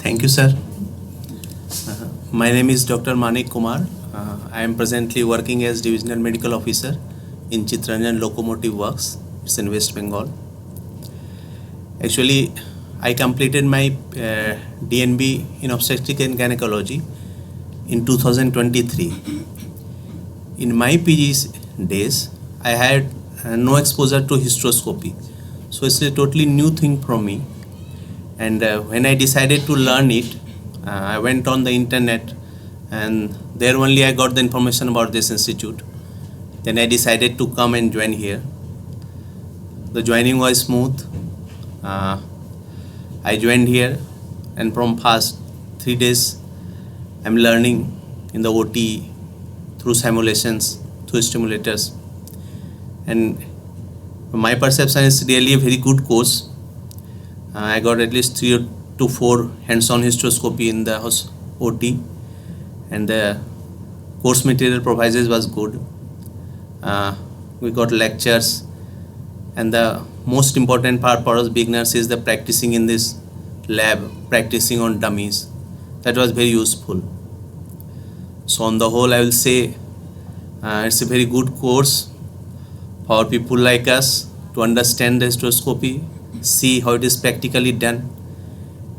Thank you, sir. My name is Dr. Manik Kumar. I am presently working as Divisional Medical Officer in Chitranjan Locomotive Works. It's in West Bengal. Actually, I completed my DNB in Obstetrics and Gynaecology in 2023. In my PG days, I had no exposure to hysteroscopy. So it's a totally new thing for me. And when I decided to learn it, I went on the internet, and there only I got the information about this institute. Then I decided to come and join here. The joining was smooth. I joined here, and from past 3 days, I'm learning in the OT through simulations, through stimulators. And my perception is really a very good course. I got at least 3 to 4 hands-on hysteroscopy in the OT, and the course material provided was good. We got lectures, and the most important part for us beginners is the practicing in this lab, practicing on dummies. That was very useful. So on the whole, I will say it's a very good course for people like us to understand the hysteroscopy, see how it is practically done,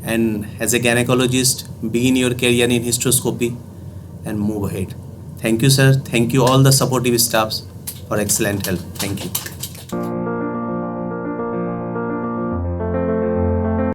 and as a gynecologist, begin your career in hysteroscopy and move ahead. Thank you, sir. Thank you all the supportive staffs for excellent help. Thank you.